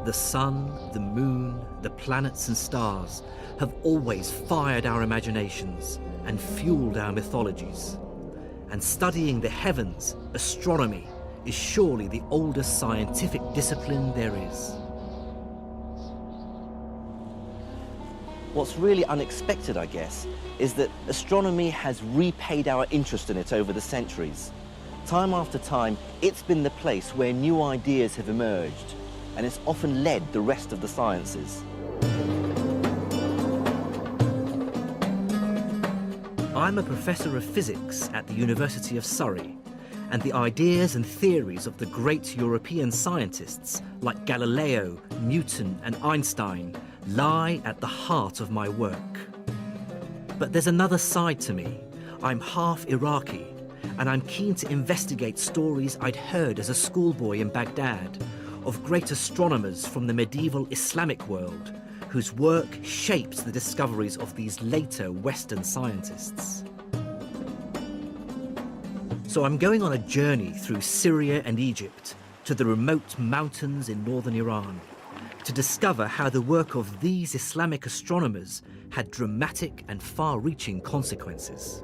The sun, the moon, the planets and stars have always fired our imaginations and fueled our mythologies. And studying the heavens, astronomy, is surely the oldest scientific discipline there is. What's really unexpected, I guess, is that astronomy has repaid our interest in it over the centuries. Time after time, it's been the place where new ideas have emerged, and it's often led the rest of the sciences. I'm a professor of physics at the University of Surrey, and the ideas and theories of the great European scientists like Galileo, Newton and Einstein lie at the heart of my work. But there's another side to me. I'm half Iraqi, and I'm keen to investigate stories I'd heard as a schoolboy in Baghdad of great astronomers from the medieval Islamic world whose work shaped the discoveries of these later Western scientists. So I'm going on a journey through Syria and Egypt to the remote mountains in northern Iran to discover how the work of these Islamic astronomers had dramatic and far-reaching consequences.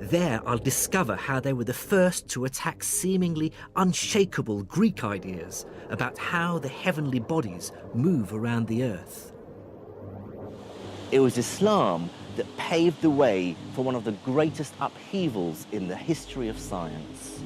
There I'll discover how they were the first to attack seemingly unshakable Greek ideas about how the heavenly bodies move around the earth. It was Islam that paved the way for one of the greatest upheavals in the history of science.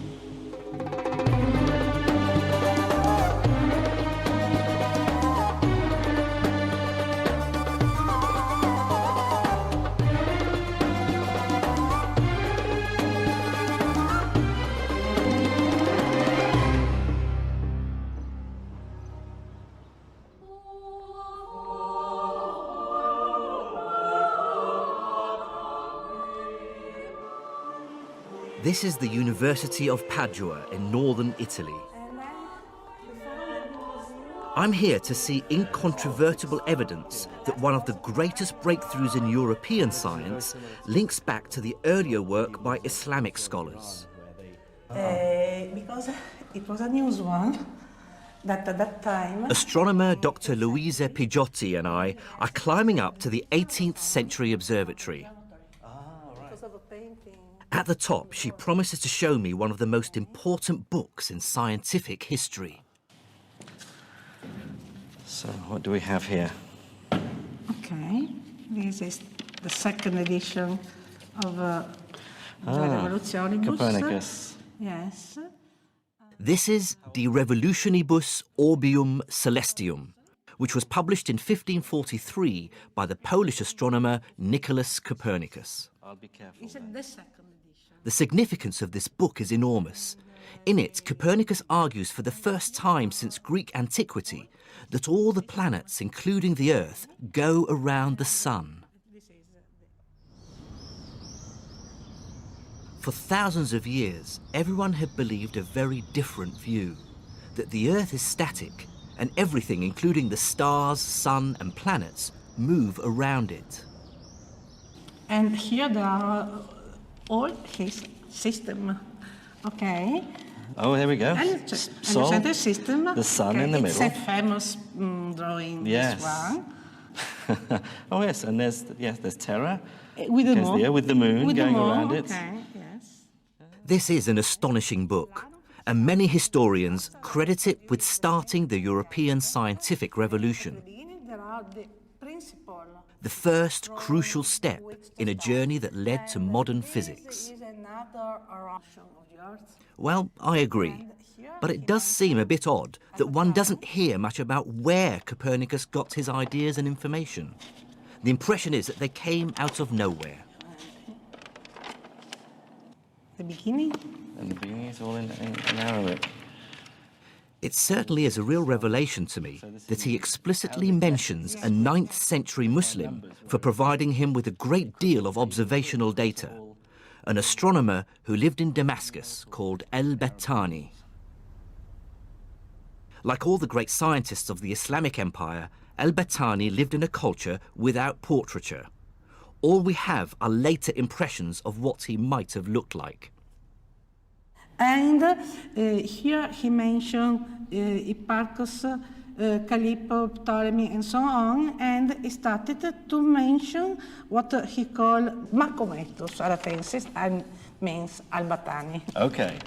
This is the University of Padua in northern Italy. I'm here to see incontrovertible evidence that one of the greatest breakthroughs in European science links back to the earlier work by Islamic scholars. Because it was a news one that at that time... Astronomer Dr. Luisa Pigiotti and I are climbing up to the 18th century observatory. At the top, she promises to show me one of the most important books in scientific history. So, what do we have here? Okay, this is the second edition of Revolutionibus. Copernicus. Yes. This is De Revolutionibus Orbium Celestium, which was published in 1543 by the Polish astronomer Nicholas Copernicus. I'll be careful. Is it the second edition? The significance of this book is enormous. In it, Copernicus argues for the first time since Greek antiquity that all the planets, including the Earth, go around the sun. For thousands of years, everyone had believed a very different view, that the Earth is static and everything, including the stars, sun and planets, move around it. And here there are all his system, okay? Oh, there we go. And the Sol, center system. the sun okay. in the middle. It's a famous drawing, Yes. this one. Oh, yes, and there's Terra. With the There's moon. the Earth with the moon With going the moon, around it. okay, yes. This is an astonishing book, and many historians credit it with starting the European scientific revolution. There are the principle. The first crucial step in a journey that led to modern physics. Well, I agree, but it does seem a bit odd that one doesn't hear much about where Copernicus got his ideas and information. The impression is that they came out of nowhere. The beginning? And the beginning is all in Arabic. It certainly is a real revelation to me that he explicitly mentions a 9th century Muslim for providing him with a great deal of observational data, an astronomer who lived in Damascus called al-Battani. Like all the great scientists of the Islamic Empire, al-Battani lived in a culture without portraiture. All we have are later impressions of what he might have looked like. And here he mentioned Hipparchus Calippo, Ptolemy, and so on, and he started to mention what he called Macometus Aratensis, and means Albatani. Okay.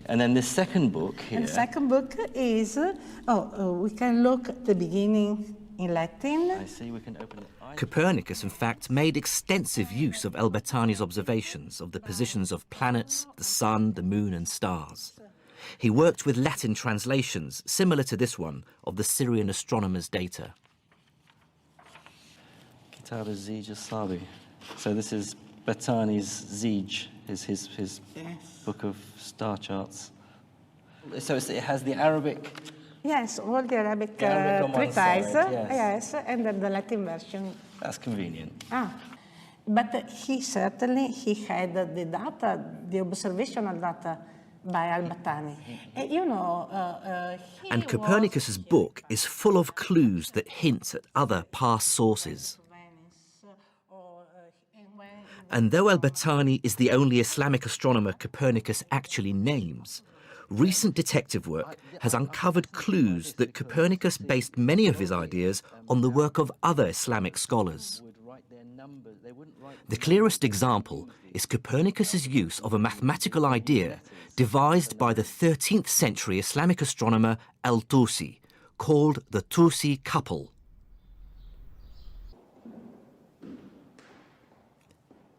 And then the second book here. And the second book is, we can look at the beginning in Latin. I see, we can open it. Copernicus, in fact, made extensive use of El-Battani's observations of the positions of planets, the sun, the moon, and stars. He worked with Latin translations, similar to this one, of the Syrian astronomers' data. Kitab al-Zij al-Sabi. So this is Battani's Zij, his Yes. book of star charts. So it has the Arabic. Yes, all the Arabic Arabic on one treatise, side, yes, and then the Latin version. That's convenient. But he certainly had the data, the observational data by Al-Battani. And Copernicus's book is full of clues that hint at other past sources. And though El-Battani is the only Islamic astronomer Copernicus actually names, recent detective work has uncovered clues that Copernicus based many of his ideas on the work of other Islamic scholars. The clearest example is Copernicus's use of a mathematical idea devised by the 13th century Islamic astronomer Al-Tusi, called the Tusi couple.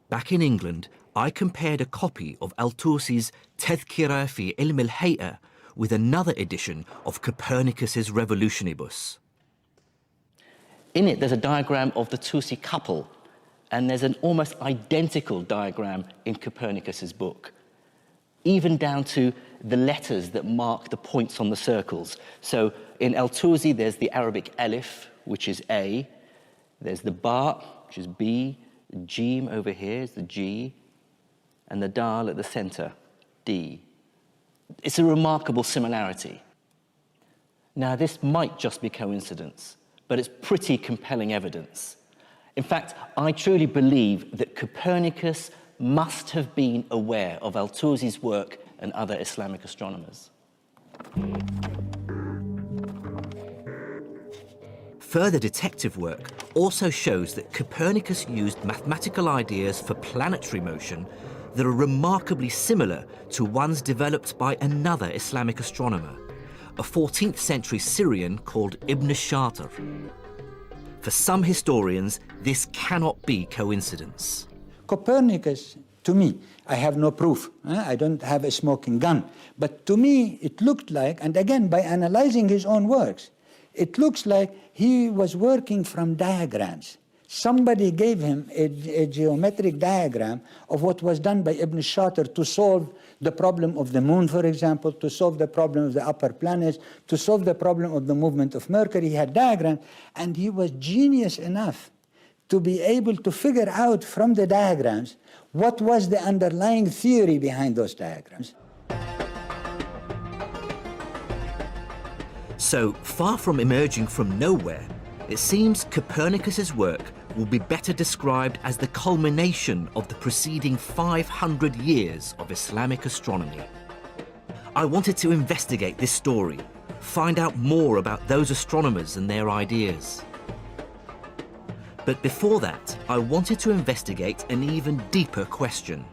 Back in England, I compared a copy of Al-Tusi's Tadhkira fi Ilm al-Hay'a with another edition of Copernicus's Revolutionibus. In it, there's a diagram of the Tusi couple, and there's an almost identical diagram in Copernicus's book, even down to the letters that mark the points on the circles. So in Al-Tusi, there's the Arabic alif, which is A, there's the ba, which is B, the Jim over here is the G, and the Dal at the center, D. It's a remarkable similarity. Now, this might just be coincidence, but it's pretty compelling evidence. In fact, I truly believe that Copernicus must have been aware of Al-Tusi's work and other Islamic astronomers. Further detective work also shows that Copernicus used mathematical ideas for planetary motion that are remarkably similar to ones developed by another Islamic astronomer, a 14th century Syrian called Ibn Shatir. For some historians, this cannot be coincidence. Copernicus, to me, I have no proof. I don't have a smoking gun. But to me, it looked like, and again, by analyzing his own works, it looks like he was working from diagrams. Somebody gave him a geometric diagram of what was done by Ibn Shatir to solve the problem of the moon, for example, to solve the problem of the upper planets, to solve the problem of the movement of Mercury. He had diagrams, and he was genius enough to be able to figure out from the diagrams what was the underlying theory behind those diagrams. So, far from emerging from nowhere, it seems Copernicus's work will be better described as the culmination of the preceding 500 years of Islamic astronomy. I wanted to investigate this story, find out more about those astronomers and their ideas. But before that, I wanted to investigate an even deeper question.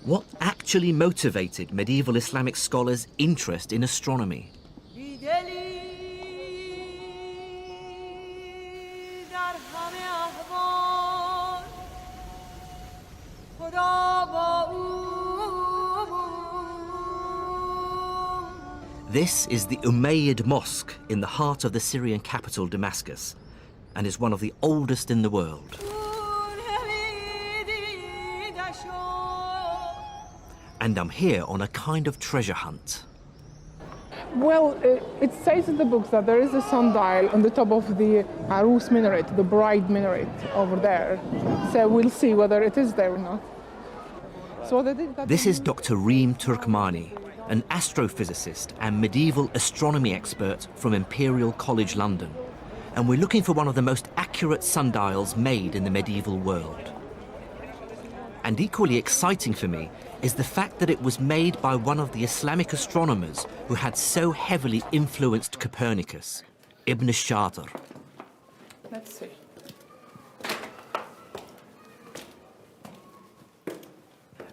What actually motivated medieval Islamic scholars' interest in astronomy? This is the Umayyad Mosque in the heart of the Syrian capital, Damascus, and is one of the oldest in the world. And I'm here on a kind of treasure hunt. Well, it says in the books that there is a sundial on the top of the Arus minaret, the bride minaret over there. So we'll see whether it is there or not. So this is Dr. Reem Turkmani, an astrophysicist and medieval astronomy expert from Imperial College London. And we're looking for one of the most accurate sundials made in the medieval world. And equally exciting for me is the fact that it was made by one of the Islamic astronomers who had so heavily influenced Copernicus, Ibn Shatir. Let's see.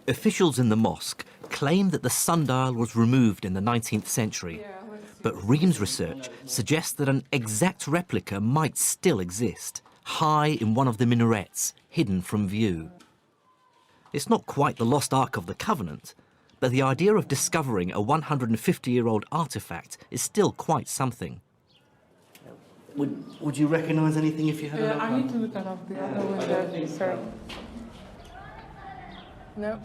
Officials in the mosque claim that the sundial was removed in the 19th century, but Ream's research suggests that an exact replica might still exist, high in one of the minarets, hidden from view. It's not quite the lost Ark of the Covenant, but the idea of discovering a 150-year-old artifact is still quite something. Would you recognise anything if you had a look? I need to look at the other window, sorry. No.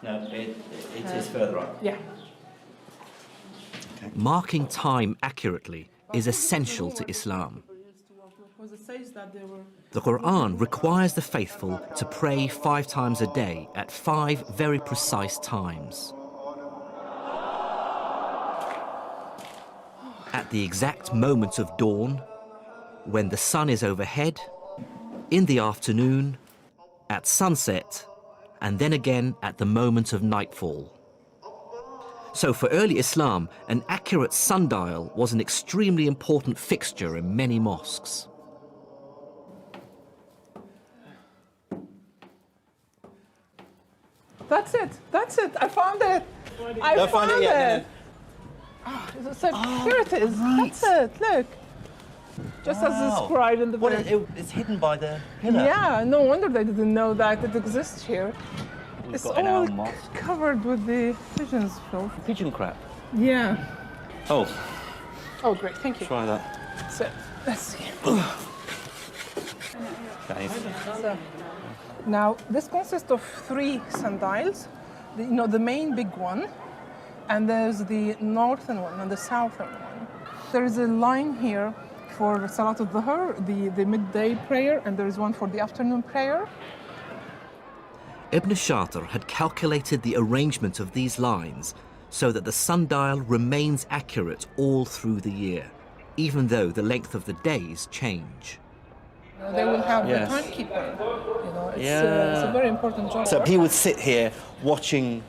No, it is further up. Yeah. Okay. Marking time accurately is essential to Islam. The Quran requires the faithful to pray 5 times a day at 5 very precise times. At the exact moment of dawn, when the sun is overhead, in the afternoon, at sunset, and then again at the moment of nightfall. So for early Islam, an accurate sundial was an extremely important fixture in many mosques. That's it, I found it. I found it. yet, Here it is, right. That's it, look. Just as described in the book. It's hidden by the pillar. Yeah, no wonder they didn't know that it exists here. It's got in our all mosque. covered with the pigeons' filth. Pigeon crap. Yeah. Oh, Oh, great, thank you. try that. That's it. Let's see. Okay. So, now, this consists of 3 sundials. The main big one, and there's the northern one and the southern one. There is a line here for Salat al-Dhuhr, the midday prayer, and there is one for the afternoon prayer. Ibn Shatir had calculated the arrangement of these lines so that the sundial remains accurate all through the year, even though the length of the days change. They will have Yes. the timekeeper. It's a very important job. So he would sit here watching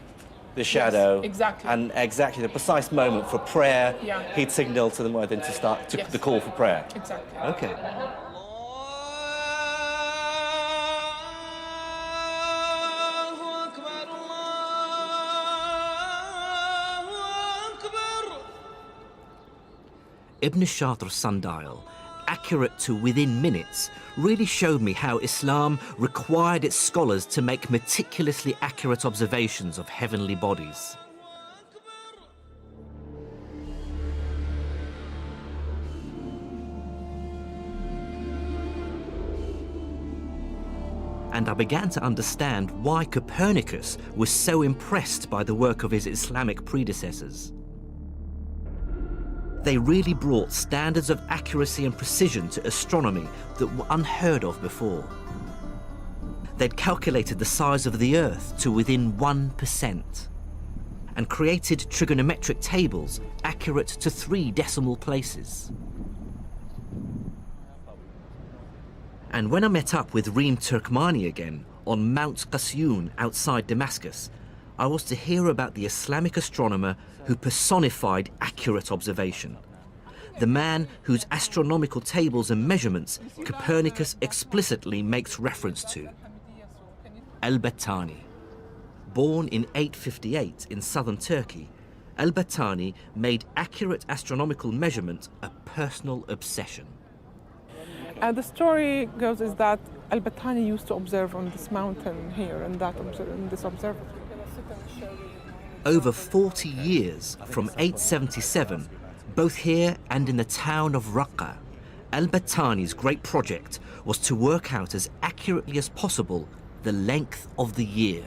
the shadow. exactly. And exactly the precise moment for prayer, Yeah. he'd signal to the muezzin to start Yes. the call for prayer. Exactly. Okay. Ibn Shatir's sundial, accurate to within minutes, really showed me how Islam required its scholars to make meticulously accurate observations of heavenly bodies. And I began to understand why Copernicus was so impressed by the work of his Islamic predecessors. They really brought standards of accuracy and precision to astronomy that were unheard of before. They'd calculated the size of the Earth to within 1% and created trigonometric tables accurate to 3 decimal places. And when I met up with Reem Turkmani again on Mount Qasyun outside Damascus, I was to hear about the Islamic astronomer who personified accurate observation. The man whose astronomical tables and measurements Copernicus explicitly makes reference to. Al-Battani. Born in 858 in southern Turkey, Al-Battani made accurate astronomical measurement a personal obsession. And the story goes is that Al-Battani used to observe on this mountain here and in this observatory. Over 40 years, from 877, both here and in the town of Raqqa, Al-Battani's great project was to work out as accurately as possible the length of the year.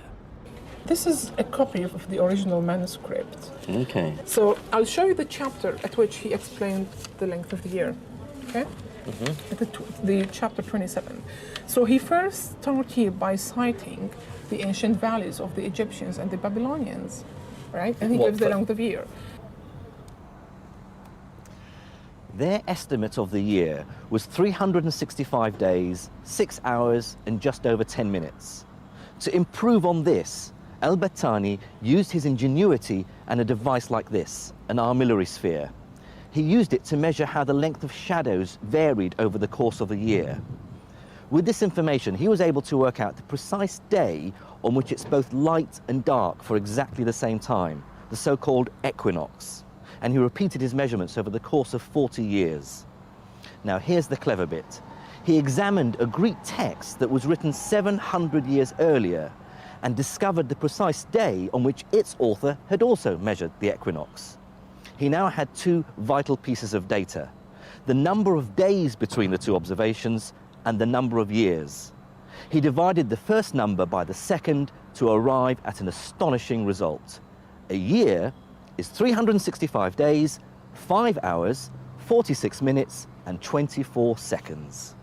This is a copy of the original manuscript. Okay. So I'll show you the chapter at which he explained the length of the year. Okay? The chapter 27. So he first started here by citing the ancient values of the Egyptians and the Babylonians, right? And he gives the length of year. Their estimate of the year was 365 days, 6 hours, and just over 10 minutes. To improve on this, Al-Battani used his ingenuity and a device like this, an armillary sphere. He used it to measure how the length of shadows varied over the course of a year. With this information, he was able to work out the precise day on which it's both light and dark for exactly the same time, the so-called equinox. And he repeated his measurements over the course of 40 years. Now, here's the clever bit. He examined a Greek text that was written 700 years earlier and discovered the precise day on which its author had also measured the equinox. He now had two vital pieces of data: the number of days between the two observations and the number of years. He divided the first number by the second to arrive at an astonishing result. A year is 365 days, 5 hours, 46 minutes, and 24 seconds.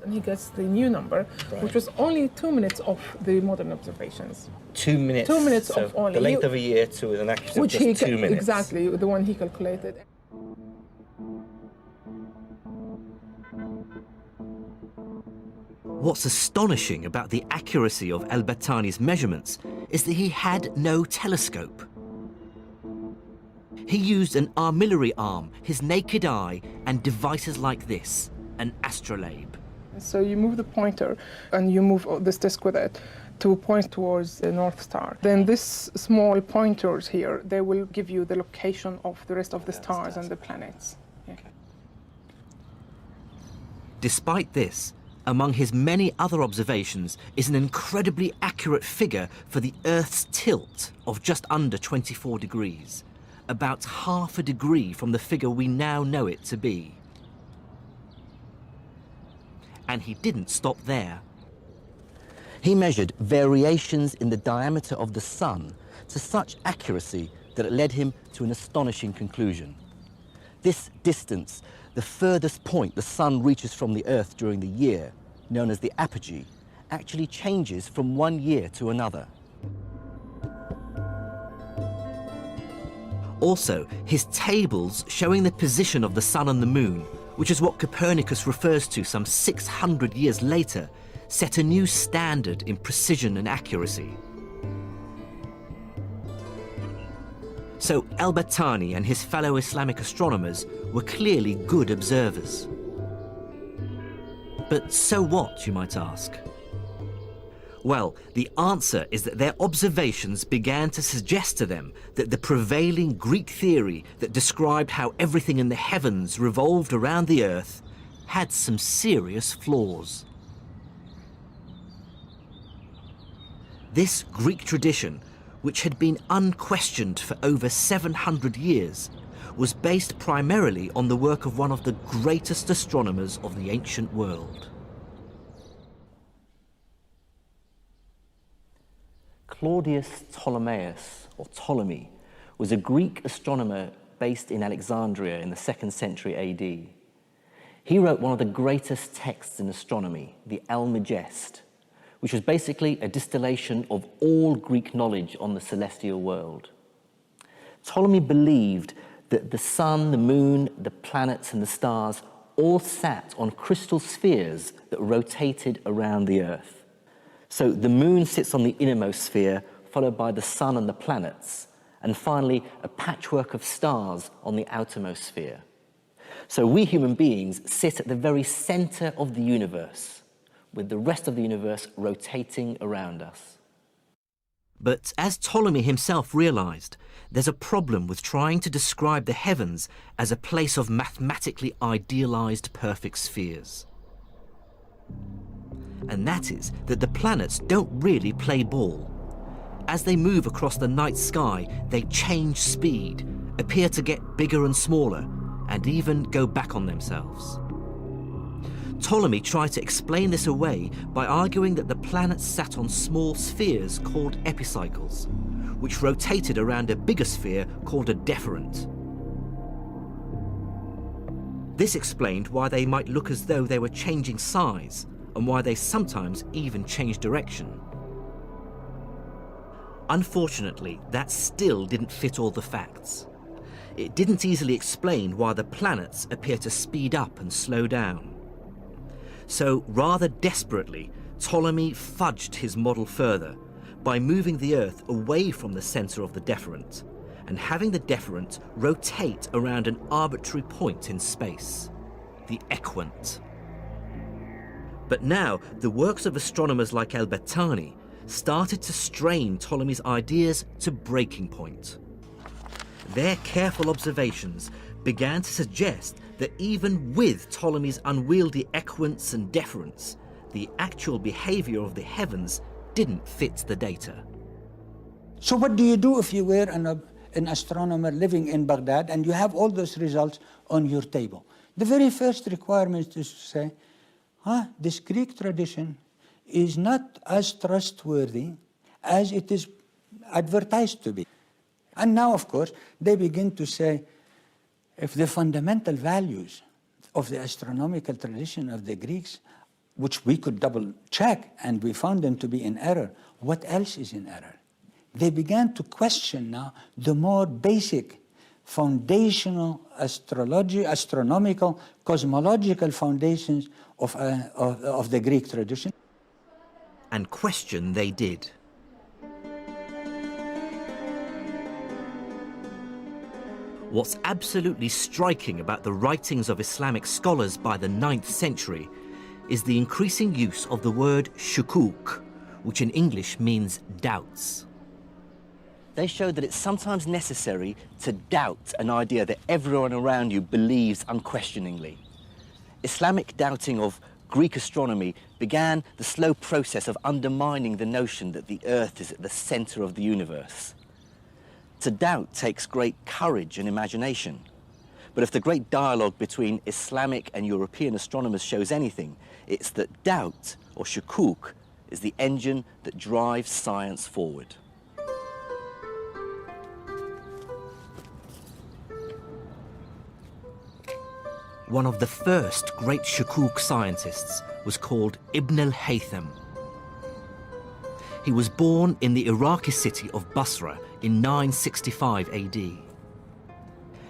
And he gets the new number, which was only 2 minutes of the modern observations. 2 minutes. 2 minutes so of only. the length of a year to an accuracy of Which just 2 minutes. Exactly, the one he calculated. What's astonishing about the accuracy of Al-Battani's measurements is that he had no telescope. He used an armillary arm, his naked eye, and devices like this, an astrolabe. So you move the pointer and you move this disc with it to point towards the North Star. Then these small pointers here, they will give you the location of the rest of the stars and the planets. Yeah. Despite this, among his many other observations is an incredibly accurate figure for the Earth's tilt of just under 24 degrees, about half a degree from the figure we now know it to be. And he didn't stop there. He measured variations in the diameter of the sun to such accuracy that it led him to an astonishing conclusion. This distance, the furthest point the sun reaches from the Earth during the year, known as the apogee, actually changes from one year to another. Also, his tables showing the position of the sun and the moon, which is what Copernicus refers to some 600 years later, set a new standard in precision and accuracy. So Al-Battani and his fellow Islamic astronomers were clearly good observers. But so what, you might ask? Well, the answer is that their observations began to suggest to them that the prevailing Greek theory that described how everything in the heavens revolved around the Earth had some serious flaws. This Greek tradition, which had been unquestioned for over 700 years, was based primarily on the work of one of the greatest astronomers of the ancient world. Claudius Ptolemaeus, or Ptolemy, was a Greek astronomer based in Alexandria in the 2nd century AD. He wrote one of the greatest texts in astronomy, the Almagest, which was basically a distillation of all Greek knowledge on the celestial world. Ptolemy believed that the sun, the moon, the planets, and the stars all sat on crystal spheres that rotated around the Earth. So the moon sits on the innermost sphere, followed by the sun and the planets, and finally a patchwork of stars on the outermost sphere. So we human beings sit at the very center of the universe, with the rest of the universe rotating around us. But as Ptolemy himself realized, there's a problem with trying to describe the heavens as a place of mathematically idealized perfect spheres. And that is that the planets don't really play ball. As they move across the night sky, they change speed, appear to get bigger and smaller, and even go back on themselves. Ptolemy tried to explain this away by arguing that the planets sat on small spheres called epicycles, which rotated around a bigger sphere called a deferent. This explained why they might look as though they were changing size, and why they sometimes even change direction. Unfortunately, that still didn't fit all the facts. It didn't easily explain why the planets appear to speed up and slow down. So rather desperately, Ptolemy fudged his model further by moving the Earth away from the center of the deferent and having the deferent rotate around an arbitrary point in space, the equant. But now, the works of astronomers like al-Battani started to strain Ptolemy's ideas to breaking point. Their careful observations began to suggest that even with Ptolemy's unwieldy equants and deferents, the actual behavior of the heavens didn't fit the data. So what do you do if you were an astronomer living in Baghdad and you have all those results on your table? The very first requirement is to say, this Greek tradition is not as trustworthy as it is advertised to be. And now, of course, they begin to say, if the fundamental values of the astronomical tradition of the Greeks, which we could double check and we found them to be in error, what else is in error? They began to question now the more basic foundational astronomical, cosmological foundations of the Greek tradition. And question they did. What's absolutely striking about the writings of Islamic scholars by the 9th century is the increasing use of the word shukuk, which in English means doubts. They showed that it's sometimes necessary to doubt an idea that everyone around you believes unquestioningly. Islamic doubting of Greek astronomy began the slow process of undermining the notion that the Earth is at the center of the universe. To doubt takes great courage and imagination. But if the great dialogue between Islamic and European astronomers shows anything, it's that doubt, or shukuk, is the engine that drives science forward. One of the first great shukuk scientists was called Ibn al-Haytham. He was born in the Iraqi city of Basra in 965 AD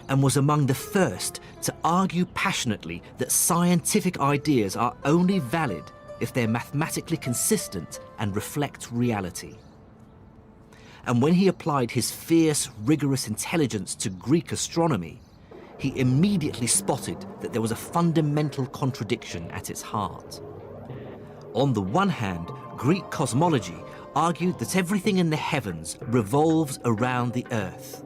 and was among the first to argue passionately that scientific ideas are only valid if they're mathematically consistent and reflect reality. And when he applied his fierce, rigorous intelligence to Greek astronomy, he immediately spotted that there was a fundamental contradiction at its heart. On the one hand, Greek cosmology argued that everything in the heavens revolves around the Earth.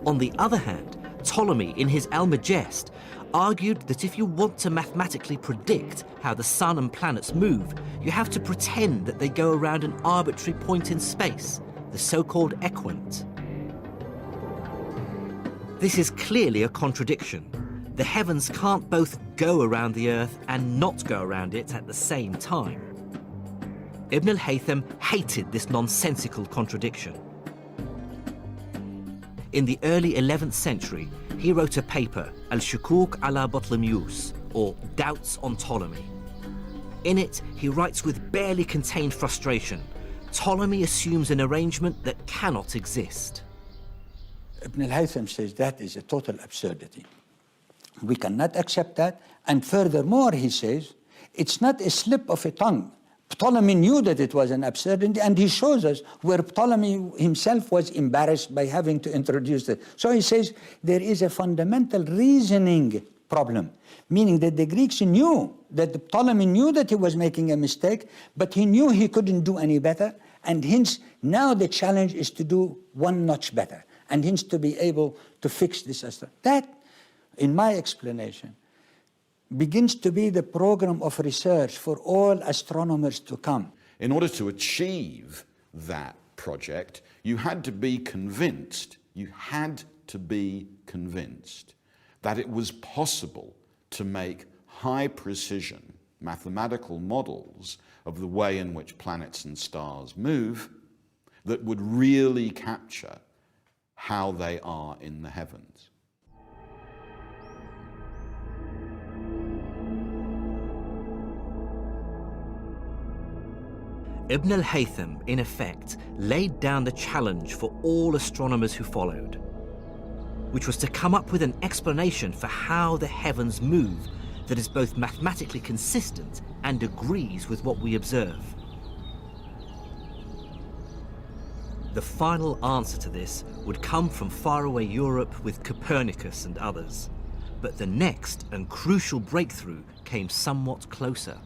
On the other hand, Ptolemy, in his Almagest, argued that if you want to mathematically predict how the sun and planets move, you have to pretend that they go around an arbitrary point in space, the so-called equant. This is clearly a contradiction. The heavens can't both go around the Earth and not go around it at the same time. Ibn al-Haytham hated this nonsensical contradiction. In the early 11th century, he wrote a paper, Al-Shukuk ala Ptolemaios, or Doubts on Ptolemy. In it, he writes with barely contained frustration, Ptolemy assumes an arrangement that cannot exist. Ibn al-Haytham says that is a total absurdity. We cannot accept that, and furthermore, he says, it's not a slip of a tongue. Ptolemy knew that it was an absurdity, and he shows us where Ptolemy himself was embarrassed by having to introduce it. So he says there is a fundamental reasoning problem, meaning that the Greeks knew, that Ptolemy knew that he was making a mistake, but he knew he couldn't do any better, and hence now the challenge is to do one notch better, and hence to be able to fix this. That, in my explanation, begins to be the program of research for all astronomers to come. In order to achieve that project, you had to be convinced that it was possible to make high precision mathematical models of the way in which planets and stars move that would really capture how they are in the heavens. Ibn al-Haytham, in effect, laid down the challenge for all astronomers who followed, which was to come up with an explanation for how the heavens move that is both mathematically consistent and agrees with what we observe. The final answer to this would come from faraway Europe with Copernicus and others. But the next and crucial breakthrough came somewhat closer.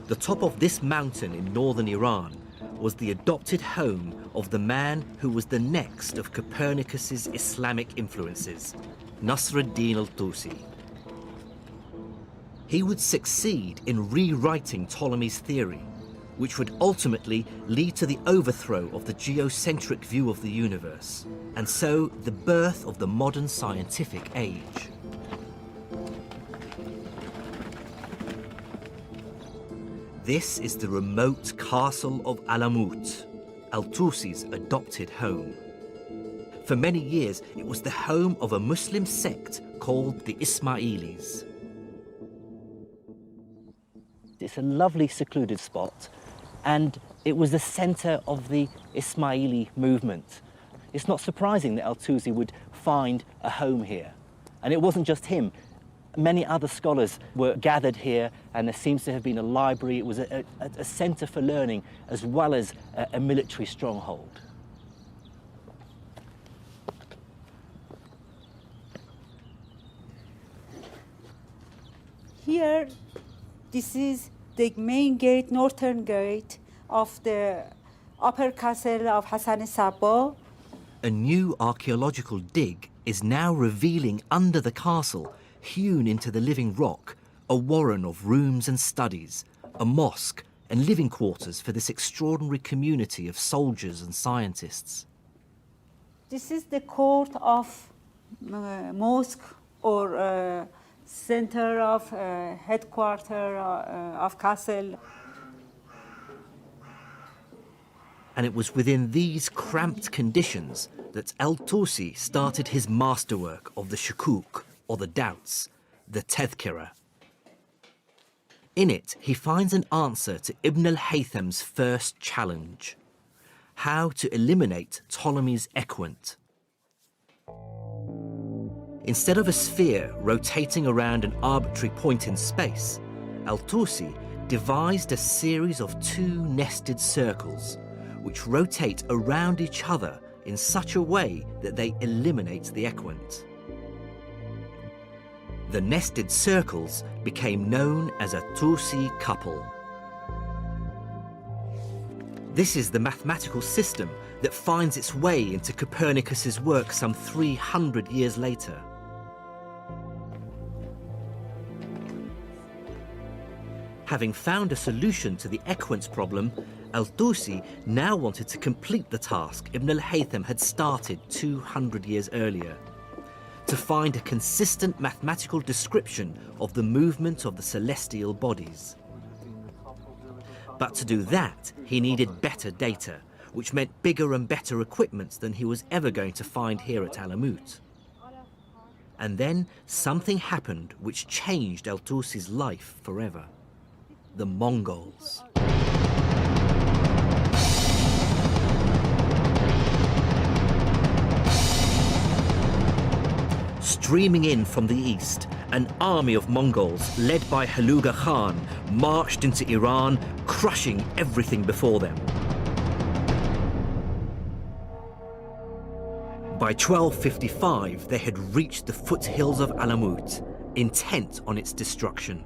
The top of this mountain in northern Iran was the adopted home of the man who was the next of Copernicus's Islamic influences, Nasruddin al-Tusi. He would succeed in rewriting Ptolemy's theory, which would ultimately lead to the overthrow of the geocentric view of the universe, and so the birth of the modern scientific age. This is the remote castle of Alamut, al-Tusi's adopted home. For many years, it was the home of a Muslim sect called the Ismailis. It's a lovely secluded spot, and it was the center of the Ismaili movement. It's not surprising that al-Tusi would find a home here. And it wasn't just him. Many other scholars were gathered here, and there seems to have been a library. It was a center for learning as well as a military stronghold. Here, this is the main gate, northern gate of the upper castle of Hassan Sabba. A new archaeological dig is now revealing under the castle, hewn into the living rock, a warren of rooms and studies, a mosque and living quarters for this extraordinary community of soldiers and scientists. This is the court of mosque or center of headquarter of castle. And it was within these cramped conditions that al-Tusi started his masterwork of the shukuk, or the doubts, the Tadhkirah. In it, he finds an answer to Ibn al-Haytham's first challenge: how to eliminate Ptolemy's equant. Instead of a sphere rotating around an arbitrary point in space, al-Tusi devised a series of two nested circles, which rotate around each other in such a way that they eliminate the equant. The nested circles became known as a Tusi couple. This is the mathematical system that finds its way into Copernicus's work some 300 years later. Having found a solution to the equance problem, al-Tusi now wanted to complete the task Ibn al-Haytham had started 200 years earlier: to find a consistent mathematical description of the movement of the celestial bodies. But to do that, he needed better data, which meant bigger and better equipment than he was ever going to find here at Alamut. And then something happened which changed al-Tusi's life forever: the Mongols. Streaming in from the east, an army of Mongols, led by Haluga Khan, marched into Iran, crushing everything before them. By 1255, they had reached the foothills of Alamut, intent on its destruction.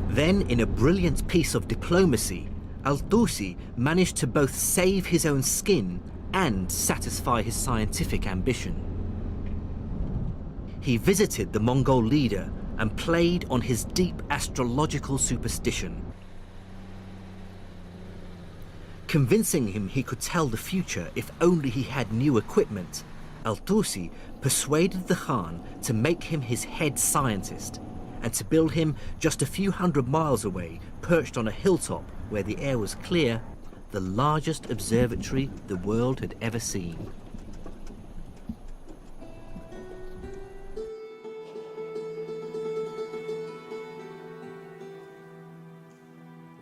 Then, in a brilliant piece of diplomacy, al-Tusi managed to both save his own skin and satisfy his scientific ambition. He visited the Mongol leader and played on his deep astrological superstition. Convincing him he could tell the future if only he had new equipment, al-Tusi persuaded the Khan to make him his head scientist and to build him just a few hundred miles away, perched on a hilltop where the air was clear, the largest observatory the world had ever seen.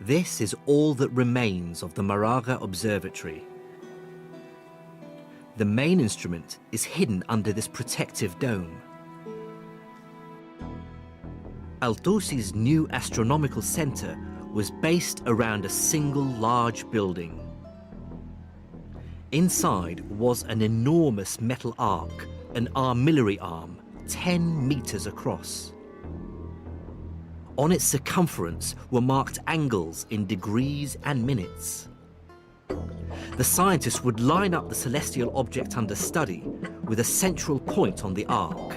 This is all that remains of the Maraga Observatory. The main instrument is hidden under this protective dome. Al-Tusi's new astronomical center was based around a single large building. Inside was an enormous metal arc, an armillary arm, 10 meters across. On its circumference were marked angles in degrees and minutes. The scientists would line up the celestial object under study with a central point on the arc,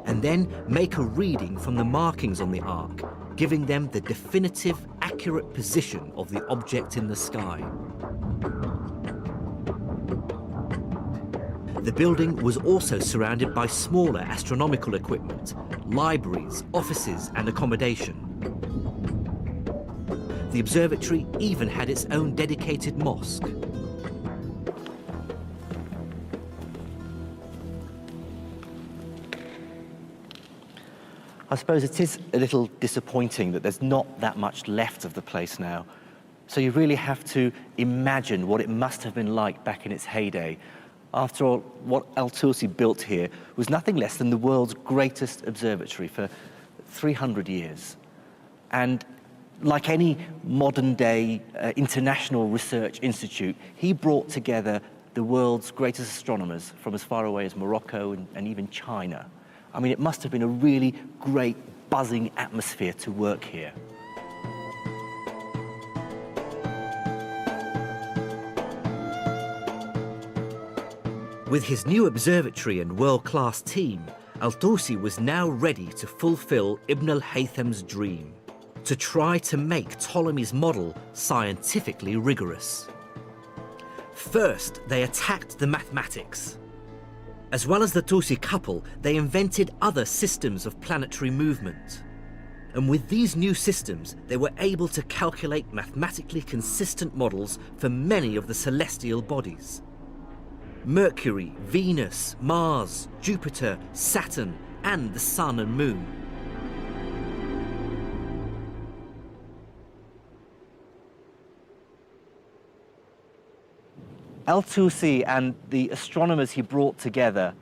and then make a reading from the markings on the arc, giving them the definitive, accurate position of the object in the sky. The building was also surrounded by smaller astronomical equipment, libraries, offices, and accommodation. The observatory even had its own dedicated mosque. I suppose it is a little disappointing that there's not that much left of the place now. So you really have to imagine what it must have been like back in its heyday. After all, what Al-Tusi built here was nothing less than the world's greatest observatory for 300 years. And like any modern-day international research institute, he brought together the world's greatest astronomers from as far away as Morocco and even China. I mean, it must have been a really great, buzzing atmosphere to work here. With his new observatory and world-class team, Al-Tusi was now ready to fulfill Ibn al-Haytham's dream, to try to make Ptolemy's model scientifically rigorous. First, they attacked the mathematics. As well as the Tusi couple, they invented other systems of planetary movement. And with these new systems, they were able to calculate mathematically consistent models for many of the celestial bodies. Mercury, Venus, Mars, Jupiter, Saturn, and the Sun and Moon. Al-Tusi and the astronomers he brought together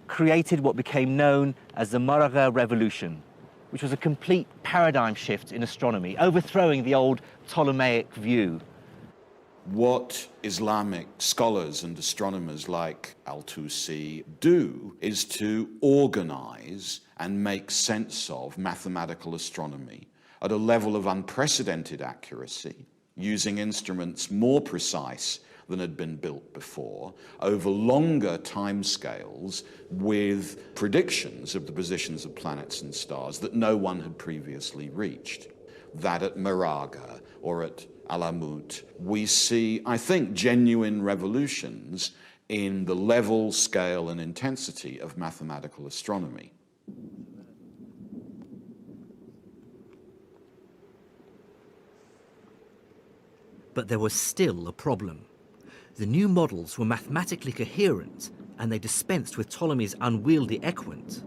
created what became known as the Maraga Revolution, which was a complete paradigm shift in astronomy, overthrowing the old Ptolemaic view. What Islamic scholars and astronomers like Al-Tusi do is to organize and make sense of mathematical astronomy at a level of unprecedented accuracy, using instruments more precise than had been built before, over longer timescales, with predictions of the positions of planets and stars that no one had previously reached. That at Maraga or at Alamut, we see, I think, genuine revolutions in the level, scale, and intensity of mathematical astronomy. But there was still a problem. The new models were mathematically coherent, and they dispensed with Ptolemy's unwieldy equant.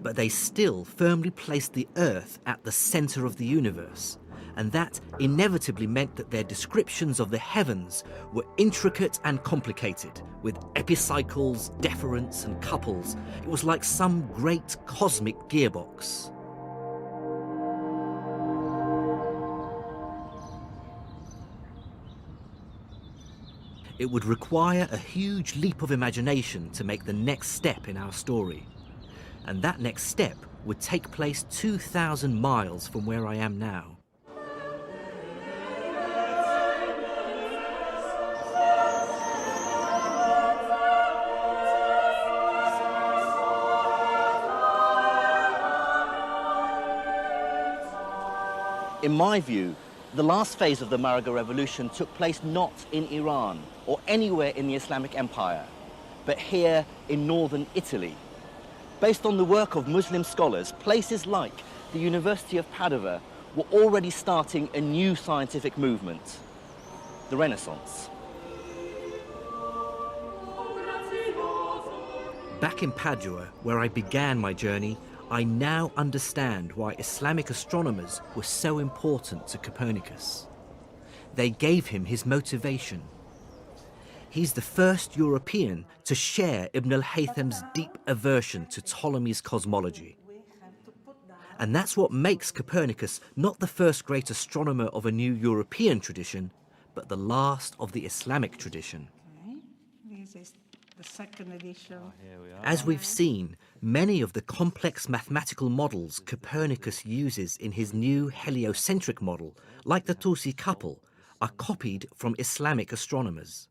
But they still firmly placed the Earth at the center of the universe, and that inevitably meant that their descriptions of the heavens were intricate and complicated, with epicycles, deferents, and couples. It was like some great cosmic gearbox. It would require a huge leap of imagination to make the next step in our story. And that next step would take place 2,000 miles from where I am now. In my view, the last phase of the Maraga Revolution took place not in Iran or anywhere in the Islamic Empire, but here in northern Italy. Based on the work of Muslim scholars, places like the University of Padua were already starting a new scientific movement, the Renaissance. Back in Padua, where I began my journey, I now understand why Islamic astronomers were so important to Copernicus. They gave him his motivation. He's the first European to share Ibn al-Haytham's deep aversion to Ptolemy's cosmology. And that's what makes Copernicus not the first great astronomer of a new European tradition, but the last of the Islamic tradition. This is the second edition. As we've seen, many of the complex mathematical models Copernicus uses in his new heliocentric model, like the Tusi couple, are copied from Islamic astronomers.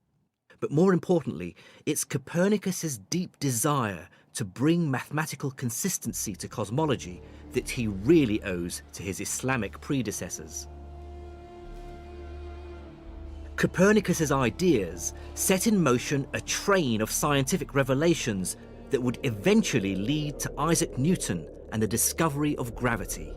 But more importantly, it's Copernicus's deep desire to bring mathematical consistency to cosmology that he really owes to his Islamic predecessors. Copernicus's ideas set in motion a train of scientific revelations that would eventually lead to Isaac Newton and the discovery of gravity.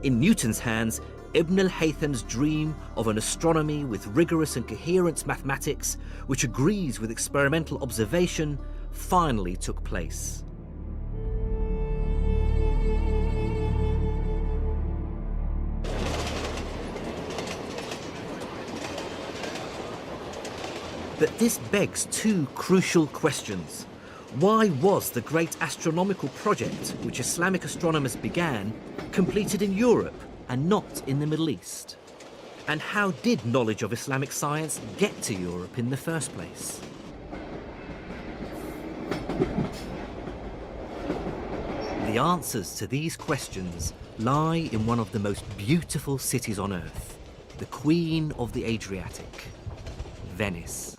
In Newton's hands, Ibn al-Haytham's dream of an astronomy with rigorous and coherent mathematics, which agrees with experimental observation, finally took place. But this begs two crucial questions. Why was the great astronomical project which Islamic astronomers began completed in Europe and not in the Middle East? And how did knowledge of Islamic science get to Europe in the first place? The answers to these questions lie in one of the most beautiful cities on earth, the Queen of the Adriatic, Venice.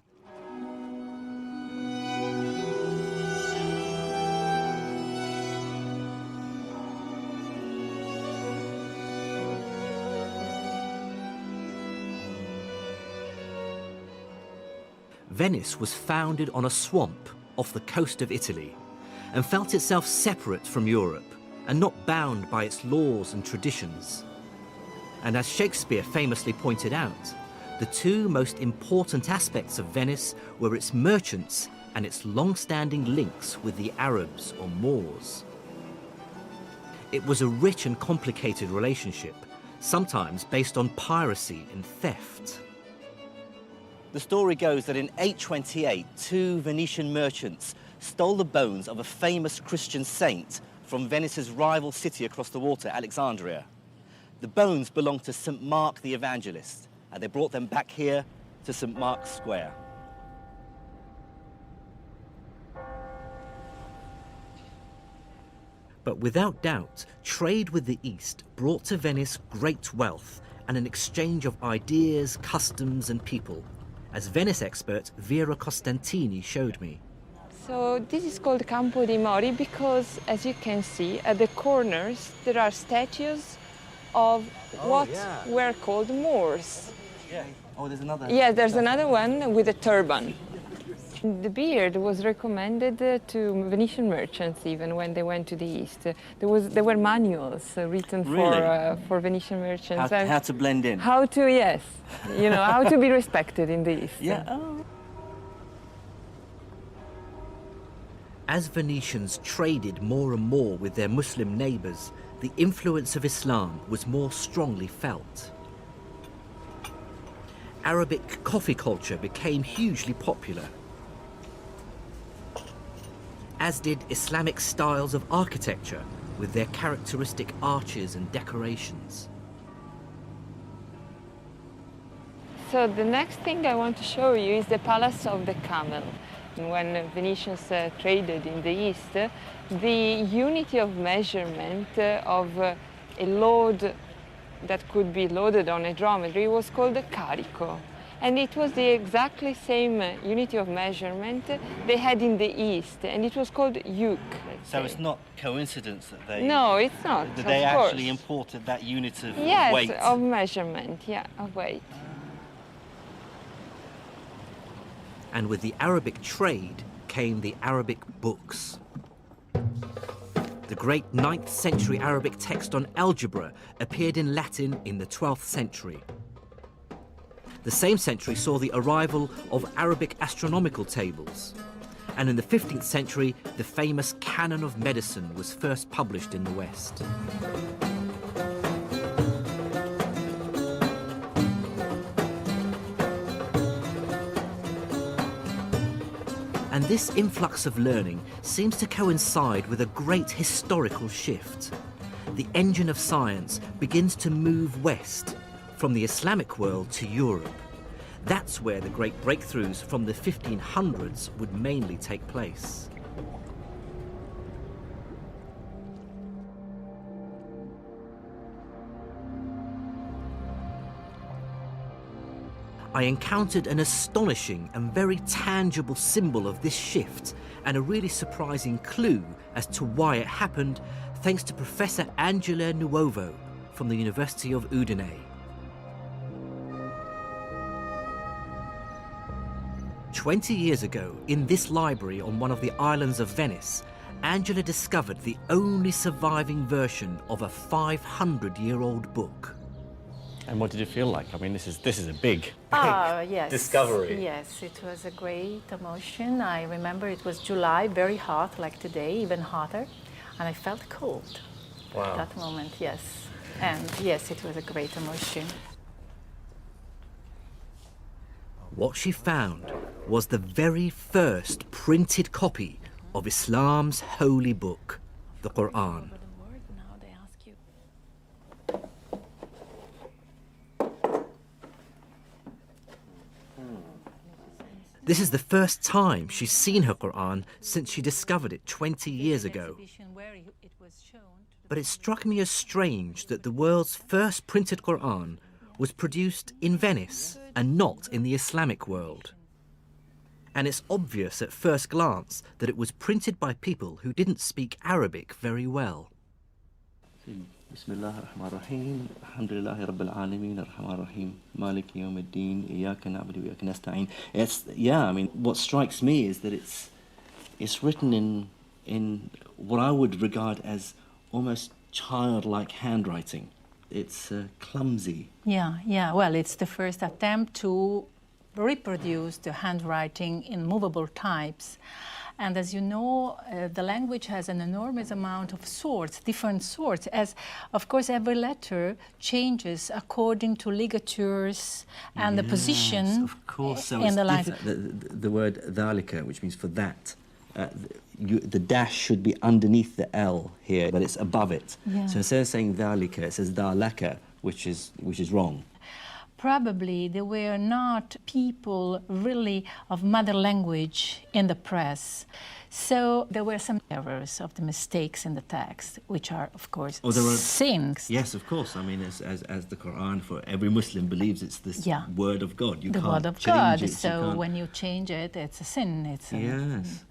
Venice was founded on a swamp off the coast of Italy and felt itself separate from Europe and not bound by its laws and traditions. And as Shakespeare famously pointed out, the two most important aspects of Venice were its merchants and its long-standing links with the Arabs or Moors. It was a rich and complicated relationship, sometimes based on piracy and theft. The story goes that in 828, two Venetian merchants stole the bones of a famous Christian saint from Venice's rival city across the water, Alexandria. The bones belonged to St. Mark the Evangelist, and they brought them back here to St. Mark's Square. But without doubt, trade with the East brought to Venice great wealth and an exchange of ideas, customs and people, as Venice expert Vera Costantini showed me. So this is called Campo dei Mori because, as you can see, at the corners there are statues of what were called Moors. Yeah. Oh, there's another. Yeah, there's another one with a turban. The beard was recommended to Venetian merchants even when they went to the East. There were manuals written for Venetian merchants. How to blend in. How to, yes, you know, how to be respected in the East. Yeah. Oh. As Venetians traded more and more with their Muslim neighbours, the influence of Islam was more strongly felt. Arabic coffee culture became hugely popular, as did Islamic styles of architecture with their characteristic arches and decorations. So the next thing I want to show you is the Palace of the Camel. When Venetians traded in the East, the unity of measurement of a load that could be loaded on a dromedary was called a carico. And it was the exactly same unity of measurement they had in the East, and it was called yoke. So it's not coincidence that they... No, it's not, that they actually imported that unit of weight. Yes, of measurement, yeah, of weight. And with the Arabic trade came the Arabic books. The great 9th century Arabic text on algebra appeared in Latin in the 12th century. The same century saw the arrival of Arabic astronomical tables. And in the 15th century, the famous Canon of Medicine was first published in the West. And this influx of learning seems to coincide with a great historical shift. The engine of science begins to move west, from the Islamic world to Europe. That's where the great breakthroughs from the 1500s would mainly take place. I encountered an astonishing and very tangible symbol of this shift and a really surprising clue as to why it happened, thanks to Professor Angela Nuovo from the University of Udine. "20 years ago, in this library on one of the islands of Venice, Angela discovered the only surviving version of a 500-year-old book. And what did it feel like? I mean, this is a big yes. discovery. Yes, it was a great emotion. I remember it was July, very hot, like today, even hotter, and I felt cold at that moment, yes. And yes, it was a great emotion. What she found was the very first printed copy of Islam's holy book, the Quran. This is the first time she's seen her Quran since she discovered it 20 years ago. But it struck me as strange that the world's first printed Quran was produced in Venice and not in the Islamic world. And it's obvious at first glance that it was printed by people who didn't speak Arabic very well. Bismillah ar-Rahman ar-Rahim. Alhamdulillahi Rabbil Alameen ar-Rahman ar-Rahim. Maliki Yawm ad-Din. Iyyaka na'budu wa iyyaka nasta'in. I mean, what strikes me is that it's written in what I would regard as almost childlike handwriting. It's clumsy. Yeah. Well, it's the first attempt to reproduce the handwriting in movable types. And as you know, the language has an enormous amount of sorts, different sorts, as, of course, every letter changes according to ligatures and the position of course. So in the line. The word dhalika, which means for that, the dash should be underneath the L here, but it's above it. Yeah. So instead of saying dhalika, it says dhalaka, which is wrong. Probably there were not people really of mother language in the press. So there were some errors of the mistakes in the text, which are, of course, sins. Yes, of course. I mean, as the Quran, for every Muslim believes it's this word of God. You can't word of change God. It. So when you change it, it's a sin. Yes.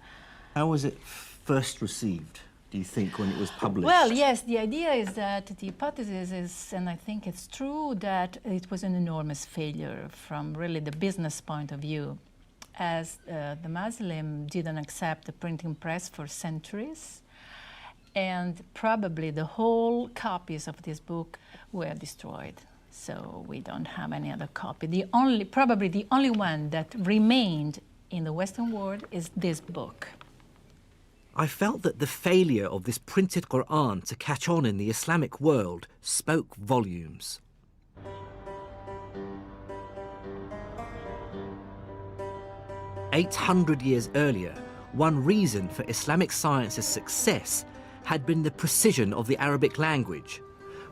How was it first received, do you think, when it was published? Well, yes, the idea is that the hypothesis is, and I think it's true, that it was an enormous failure from really the business point of view, as the Muslim didn't accept the printing press for centuries, and probably the whole copies of this book were destroyed. So we don't have any other copy. Probably the only one that remained in the Western world is this book. I felt that the failure of this printed Quran to catch on in the Islamic world spoke volumes. "800 years earlier, one reason for Islamic science's success had been the precision of the Arabic language.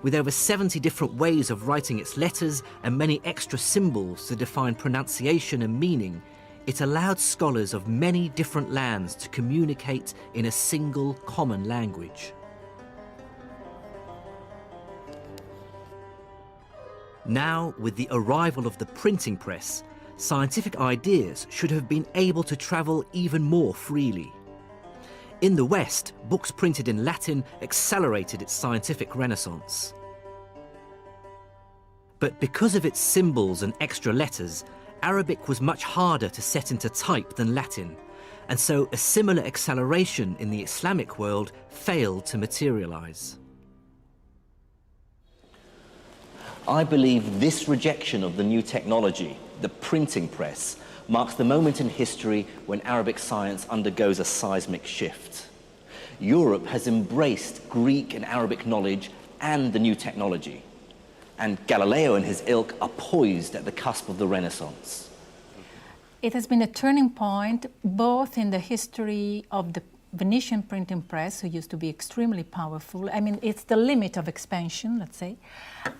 With over 70 different ways of writing its letters and many extra symbols to define pronunciation and meaning, it allowed scholars of many different lands to communicate in a single common language." Now, with the arrival of the printing press, scientific ideas should have been able to travel even more freely. In the West, books printed in Latin accelerated its scientific renaissance. But because of its symbols and extra letters, Arabic was much harder to set into type than Latin, and so a similar acceleration in the Islamic world failed to materialize. I believe this rejection of the new technology, the printing press, marks the moment in history when Arabic science undergoes a seismic shift. Europe has embraced Greek and Arabic knowledge and the new technology, and Galileo and his ilk are poised at the cusp of the Renaissance. It has been a turning point both in the history of the Venetian printing press, who used to be extremely powerful. I mean, it's the limit of expansion, let's say,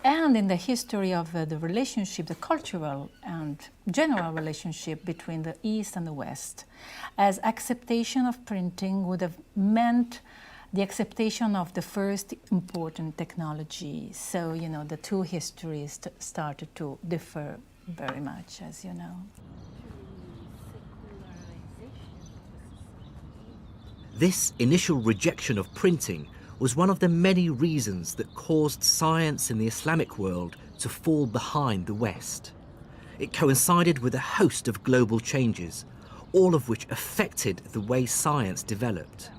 and in the history of the relationship, the cultural and general relationship between the East and the West, as acceptation of printing would have meant the acceptation of the first important technology. So, you know, the two histories started to differ very much, as you know. This initial rejection of printing was one of the many reasons that caused science in the Islamic world to fall behind the West. It coincided with a host of global changes, all of which affected the way science developed.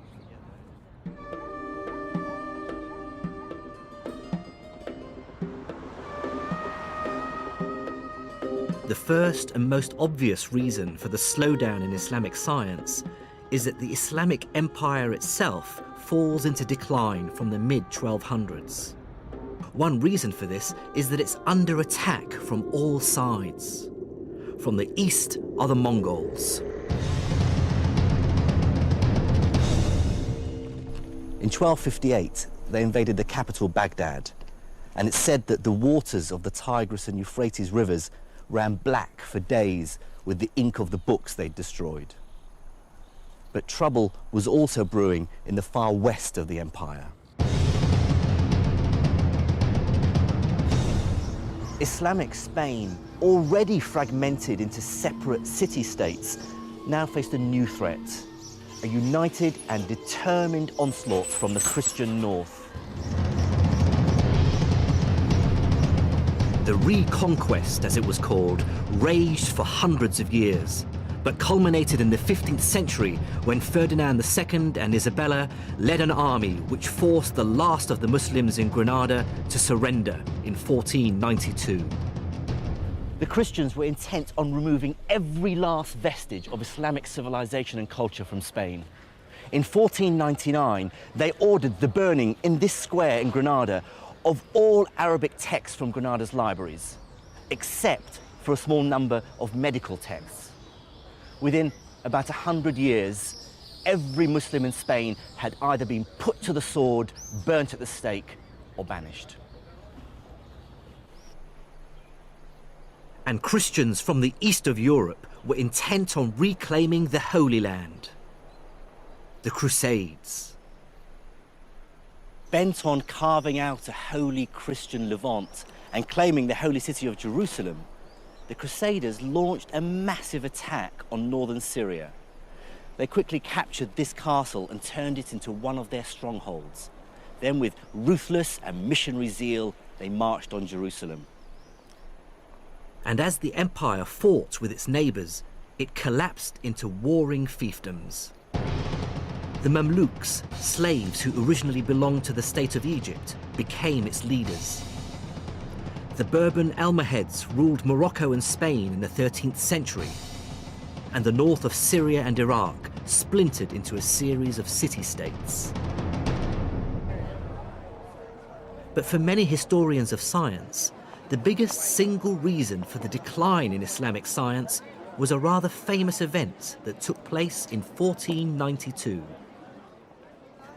The first and most obvious reason for the slowdown in Islamic science is that the Islamic empire itself falls into decline from the mid-1200s. One reason for this is that it's under attack from all sides. From the east are the Mongols. In 1258, they invaded the capital, Baghdad, and it's said that the waters of the Tigris and Euphrates rivers ran black for days with the ink of the books they'd destroyed. But trouble was also brewing in the far west of the empire. Islamic Spain, already fragmented into separate city-states, now faced a new threat, a united and determined onslaught from the Christian north. The Reconquest, as it was called, raged for hundreds of years, but culminated in the 15th century when Ferdinand II and Isabella led an army which forced the last of the Muslims in Granada to surrender in 1492. The Christians were intent on removing every last vestige of Islamic civilization and culture from Spain. In 1499, they ordered the burning in this square in Granada of all Arabic texts from Granada's libraries, except for a small number of medical texts. Within about 100 years, every Muslim in Spain had either been put to the sword, burnt at the stake, or banished. And Christians from the east of Europe were intent on reclaiming the Holy Land. The Crusades. Bent on carving out a holy Christian Levant and claiming the holy city of Jerusalem, the Crusaders launched a massive attack on northern Syria. They quickly captured this castle and turned it into one of their strongholds. Then, with ruthless and missionary zeal, they marched on Jerusalem. And as the empire fought with its neighbours, it collapsed into warring fiefdoms. The Mamluks, slaves who originally belonged to the state of Egypt, became its leaders. The Bourbon Almohads ruled Morocco and Spain in the 13th century, and the north of Syria and Iraq splintered into a series of city-states. But for many historians of science, the biggest single reason for the decline in Islamic science was a rather famous event that took place in 1492.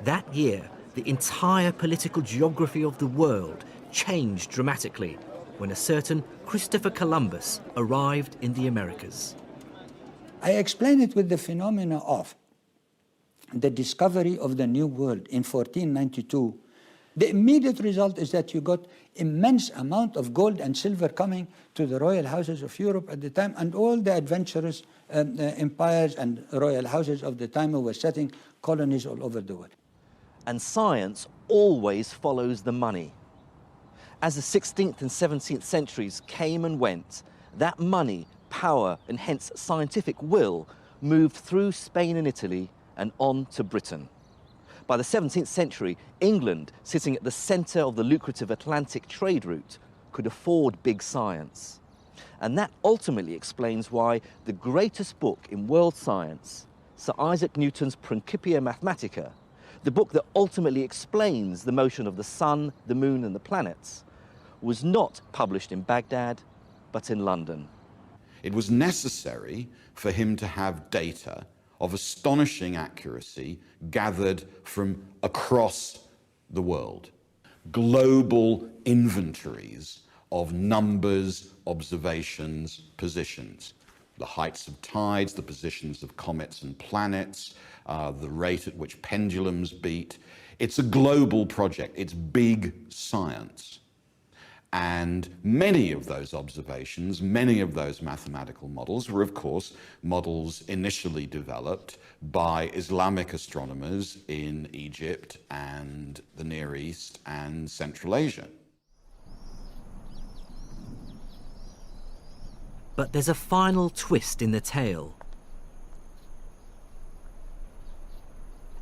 That year, the entire political geography of the world changed dramatically when a certain Christopher Columbus arrived in the Americas. I explain it with the phenomena of the discovery of the New World in 1492. The immediate result is that you got immense amount of gold and silver coming to the royal houses of Europe at the time, and all the adventurous empires and royal houses of the time who were setting colonies all over the world. And science always follows the money. As the 16th and 17th centuries came and went, that money, power, and hence scientific will moved through Spain and Italy and on to Britain. By the 17th century, England, sitting at the centre of the lucrative Atlantic trade route, could afford big science. And that ultimately explains why the greatest book in world science, Sir Isaac Newton's Principia Mathematica, the book that ultimately explains the motion of the sun, the moon, and the planets, was not published in Baghdad, but in London. It was necessary for him to have data of astonishing accuracy gathered from across the world. Global inventories of numbers, observations, positions. The heights of tides, the positions of comets and planets, the rate at which pendulums beat. It's a global project. It's big science. And many of those observations, many of those mathematical models were, of course, models initially developed by Islamic astronomers in Egypt and the Near East and Central Asia. But there's a final twist in the tale.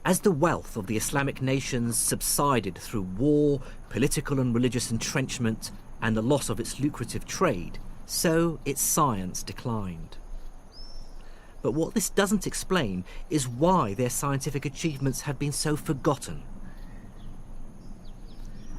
As the wealth of the Islamic nations subsided through war, political and religious entrenchment, and the loss of its lucrative trade, so its science declined. But what this doesn't explain is why their scientific achievements have been so forgotten.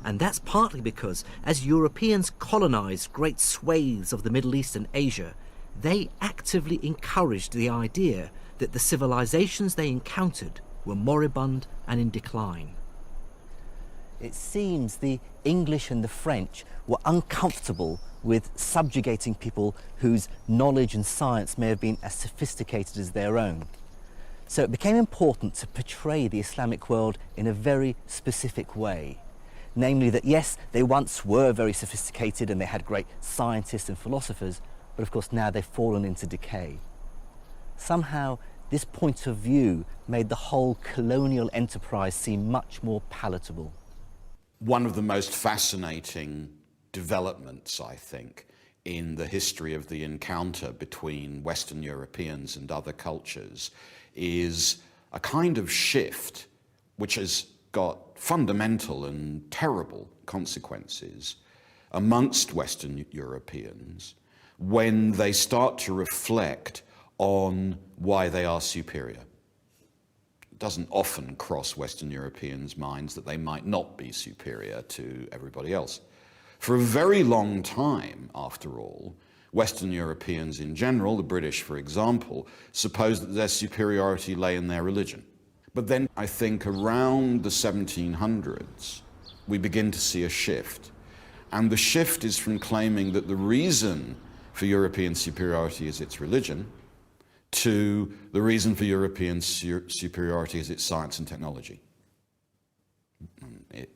And that's partly because, as Europeans colonized great swathes of the Middle East and Asia, they actively encouraged the idea that the civilizations they encountered were moribund and in decline. It seems the English and the French were uncomfortable with subjugating people whose knowledge and science may have been as sophisticated as their own. So it became important to portray the Islamic world in a very specific way. Namely that, yes, they once were very sophisticated and they had great scientists and philosophers, but of course now they've fallen into decay. Somehow, this point of view made the whole colonial enterprise seem much more palatable. One of the most fascinating developments, I think, in the history of the encounter between Western Europeans and other cultures is a kind of shift which has got fundamental and terrible consequences amongst Western Europeans when they start to reflect on why they are superior. It doesn't often cross Western Europeans' minds that they might not be superior to everybody else. For a very long time, after all, Western Europeans in general, the British for example, supposed that their superiority lay in their religion. But then I think around the 1700s, we begin to see a shift. And the shift is from claiming that the reason for European superiority is its religion to the reason for European superiority is its science and technology.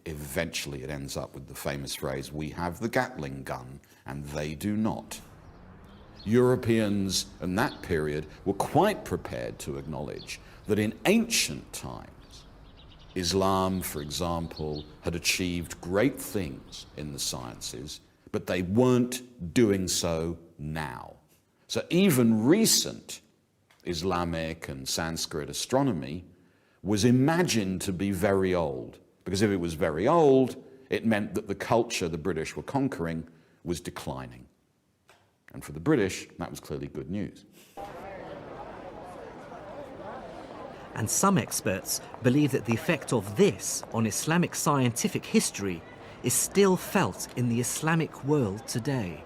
Eventually it ends up with the famous phrase, we have the Gatling gun and they do not. Europeans in that period were quite prepared to acknowledge that in ancient times, Islam, for example, had achieved great things in the sciences, but they weren't doing so now. So even recent Islamic and Sanskrit astronomy was imagined to be very old, because if it was very old, it meant that the culture the British were conquering was declining. And for the British, that was clearly good news. And some experts believe that the effect of this on Islamic scientific history is still felt in the Islamic world today.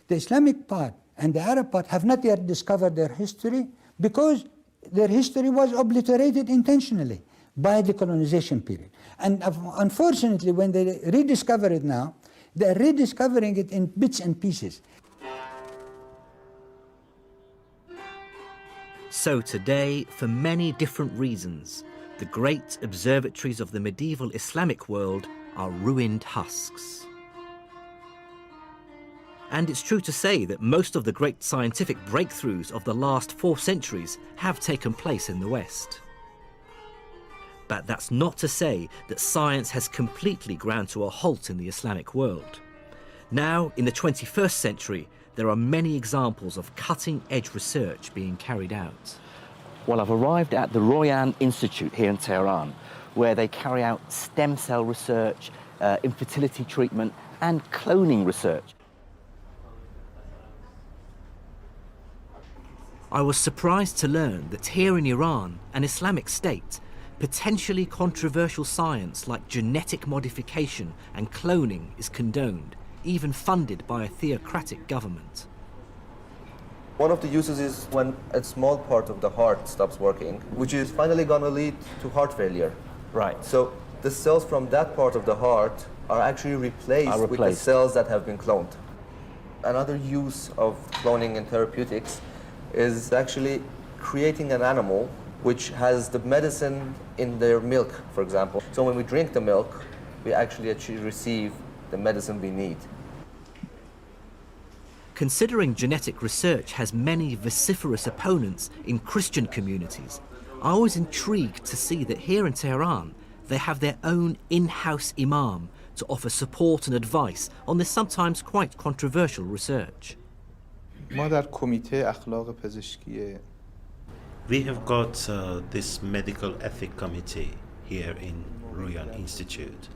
The Islamic part and the Arab part have not yet discovered their history because their history was obliterated intentionally by the colonization period. And unfortunately, when they rediscover it now, they're rediscovering it in bits and pieces. So today, for many different reasons, the great observatories of the medieval Islamic world are ruined husks. And it's true to say that most of the great scientific breakthroughs of the last 4 centuries have taken place in the West. But that's not to say that science has completely ground to a halt in the Islamic world. Now, in the 21st century, there are many examples of cutting-edge research being carried out. Well, I've arrived at the Royan Institute here in Tehran, where they carry out stem cell research, infertility treatment, and cloning research. I was surprised to learn that here in Iran, an Islamic state, potentially controversial science like genetic modification and cloning is condoned, even funded by a theocratic government. One of the uses is when a small part of the heart stops working, which is finally going to lead to heart failure. Right. So the cells from that part of the heart are actually replaced with the cells that have been cloned. Another use of cloning in therapeutics is actually creating an animal which has the medicine in their milk, for example. So when we drink the milk, we actually receive the medicine we need. Considering genetic research has many vociferous opponents in Christian communities, I was intrigued to see that here in Tehran, they have their own in-house imam to offer support and advice on this sometimes quite controversial research. ما در کمیته اخلاق پزشکی We have got this medical ethic committee here in Royal Institute,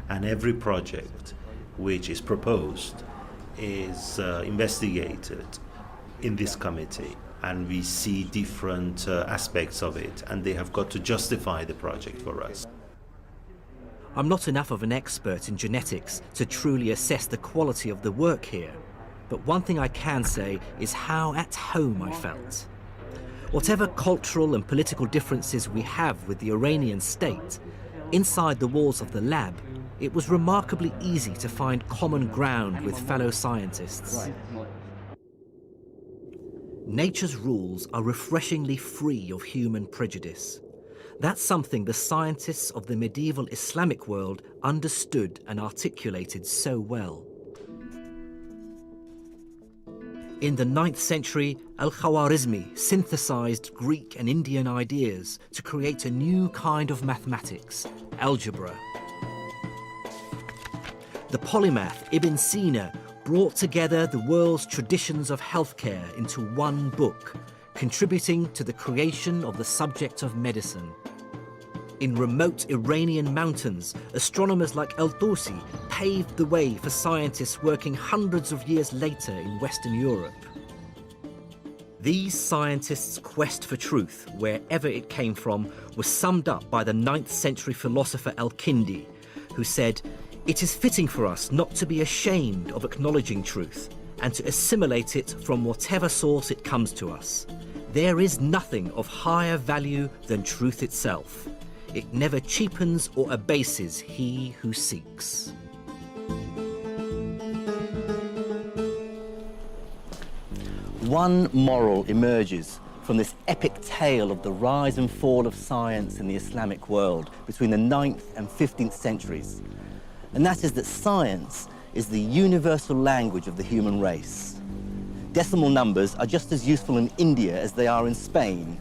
and every project which is proposed is investigated in this committee, and we see different aspects of it, and they have got to justify the project for us. I'm not enough of an expert in genetics to truly assess the quality of the work here, but one thing I can say is how at home I felt. Whatever cultural and political differences we have with the Iranian state, inside the walls of the lab, it was remarkably easy to find common ground with fellow scientists. Nature's rules are refreshingly free of human prejudice. That's something the scientists of the medieval Islamic world understood and articulated so well. In the 9th century, Al-Khwarizmi synthesized Greek and Indian ideas to create a new kind of mathematics, algebra. The polymath Ibn Sina brought together the world's traditions of healthcare into one book, contributing to the creation of the subject of medicine. In remote Iranian mountains, astronomers like Al-Tusi paved the way for scientists working hundreds of years later in Western Europe. These scientists' quest for truth, wherever it came from, was summed up by the 9th century philosopher Al-Kindi, who said, "It is fitting for us not to be ashamed of acknowledging truth and to assimilate it from whatever source it comes to us. There is nothing of higher value than truth itself. It never cheapens or abases he who seeks." One moral emerges from this epic tale of the rise and fall of science in the Islamic world between the 9th and 15th centuries. And that is that science is the universal language of the human race. Decimal numbers are just as useful in India as they are in Spain.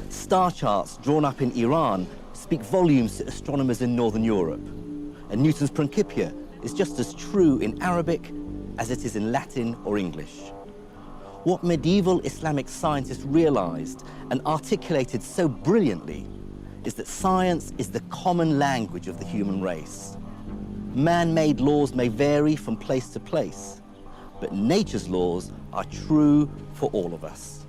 Star charts drawn up in Iran speak volumes to astronomers in Northern Europe. And Newton's Principia is just as true in Arabic as it is in Latin or English. What medieval Islamic scientists realized and articulated so brilliantly is that science is the common language of the human race. Man-made laws may vary from place to place, but nature's laws are true for all of us.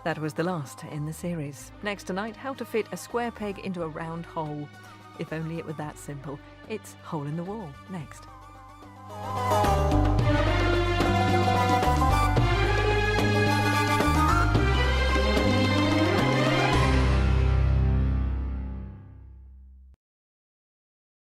That was the last in the series. Next tonight, how to fit a square peg into a round hole. If only it were that simple. It's Hole in the Wall, next.